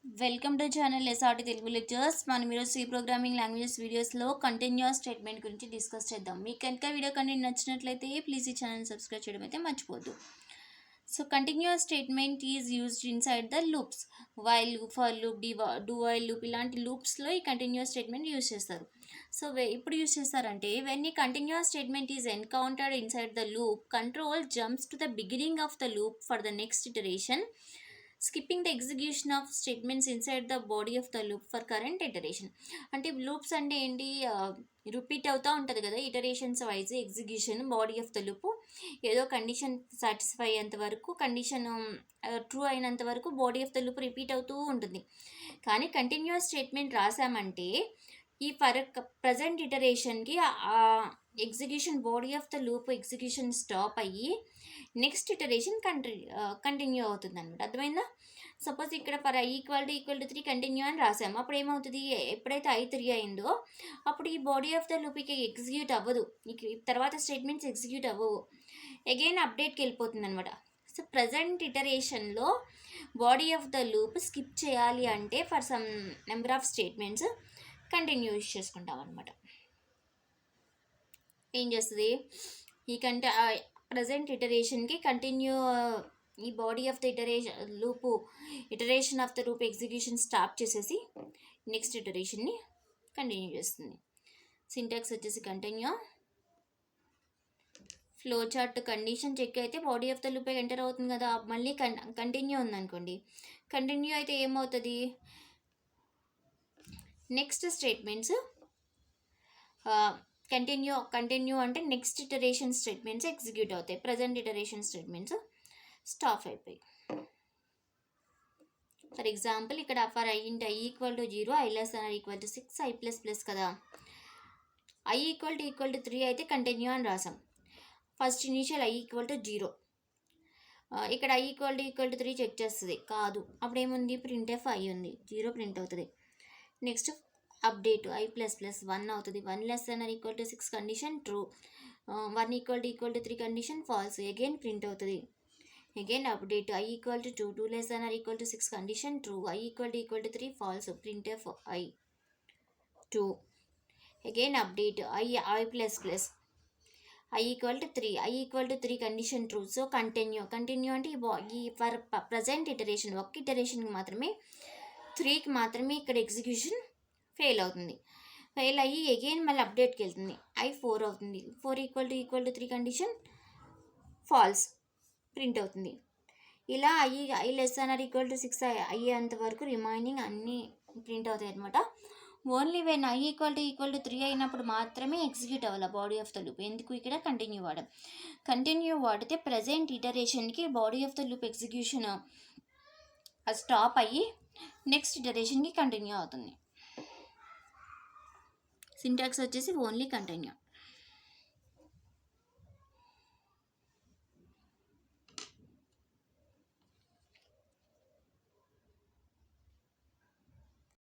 Welcome to channel SRT Telugu lectures. మనం ఈరోజు C programming languages వీడియోస్లో కంటిన్యూస్ స్టేట్మెంట్ గురించి డిస్కస్ చేద్దాం. మీకు కనుక వీడియో కంటెంట్ నచ్చినట్లయితే ప్లీజ్ ఈ ఛానల్ సబ్స్క్రైబ్ చేయడం అయితే మర్చిపోద్దు. So continues statement is used inside the loops. While loop, for loop, do while loop ఇలాంటి లూప్స్లో ఈ కంటిన్యూస్ స్టేట్మెంట్ యూజ్ చేస్తారు. సో ఇప్పుడు యూజ్ చేస్తారంటే వెన్ ఈ continues statement is encountered inside the loop, control jumps to the beginning of the loop for the next iteration, skipping the execution of statements inside the body of the loop for current iteration. అంటే loops అంటే ఏంటి, repeat అవుతూ ఉంటుంది కదా, iterations wise execution body of the loop. ఏదో condition satisfy అయ్యేంత వరకు, condition true అయినంత వరకు body of the loop repeat అవుతూ ఉంటుంది. కానీ కంటిన్యూస్ స్టేట్మెంట్ రాసామంటే ఈ ప్రజెంట్ ఇటరేషన్కి execution body of the loop execution stop అయ్యి నెక్స్ట్ ఇటరేషన్ కంటిన్యూ అవుతుంది అనమాట. అర్థమైందా? సపోజ్ ఇక్కడ for I equal to 3 continue అని రాసాము. అప్పుడు ఏమవుతుంది, ఎప్పుడైతే I3 అయిందో అప్పుడు ఈ బాడీ ఆఫ్ ద లూప్కి ఎగ్జిక్యూట్ అవ్వదు, తర్వాత స్టేట్మెంట్స్ ఎగ్జిక్యూట్ అవ్వవు, అగైన్ అప్డేట్కి వెళ్ళిపోతుంది అనమాట. సో ప్రజెంట్ ఇటరేషన్లో body of the loop skip చేయాలి అంటే for some number of statements continue use చేసుకుంటాం అనమాట. ఏం చేస్తుంది, ఈ ప్రజెంట్ ఇటరేషన్కి కంటిన్యూ ఈ body of the iteration of the loop execution stop చేసేసి నెక్స్ట్ ఇటరేషన్ని కంటిన్యూ చేస్తుంది. సింటాక్స్ వచ్చేసి continue. Flow chart condition check అయితే body of the loop enter అవుతుంది కదా, మళ్ళీ కంటిన్యూ ఉందనుకోండి, కంటిన్యూ అయితే ఏమవుతుంది, నెక్స్ట్ స్టేట్మెంట్స్ కంటిన్యూ అంటే నెక్స్ట్ ఇటరేషన్ స్టేట్మెంట్స్ ఎగ్జిక్యూట్ అవుతాయి, ప్రజెంట్ ఇటరేషన్ స్టేట్మెంట్స్ స్టాప్ అయిపోయి. ఫర్ ఎగ్జాంపుల్ ఇక్కడ for I × I = 0, I ≤ 6, I++ కదా, I = 3 అయితే కంటిన్యూ అని రాసాం. ఫస్ట్ ఇనీషియల్ I = 0, ఇక్కడ I = 3 చెక్ చేస్తుంది, కాదు, అప్పుడు ఏముంది, ప్రింట్ఎఫ్ I ఉంది, 0 ప్రింట్ అవుతుంది. నెక్స్ట్ అప్డేట్ I++1 అవుతుంది, 1 ≤ 6 condition true, 1 = 3 condition false, again print అవుతుంది. Again update I = 2, 2 ≤ 6 condition true, I = 3 false, printf I2. Again update I++, I = 3 condition true. So continue అంటే ఈ ఫర్ ప్రజెంట్ ఇటరేషన్ ఒక్క ఇటరేషన్కి మాత్రమే, 3కి మాత్రమే ఇక్కడ ఎగ్జిక్యూషన్ ఫెయిల్ అవుతుంది. ఫెయిల్ అయ్యి అగైన్ మళ్ళీ అప్డేట్కి వెళ్తుంది, I4 అవుతుంది, 4 = 3 కండిషన్ ఫాల్స్, ప్రింట్ అవుతుంది. ఇలా I < 6 అయ్యేంత వరకు రిమైనింగ్ అన్నీ ప్రింట్ అవుతాయి అనమాట. ఓన్లీ వెన్ I = 3 అయినప్పుడు మాత్రమే ఎగ్జిక్యూట్ అవ్వాలి బాడీ ఆఫ్ ద లూప్. ఎందుకు ఇక్కడ కంటిన్యూ వాడితే ప్రజెంట్ ఇటరేషన్కి body of the loop execution stop అయ్యి నెక్స్ట్ ఇటరేషన్కి కంటిన్యూ అవుతుంది. సింటాక్స్ వచ్చేసి ఓన్లీ కంటిన్యూ.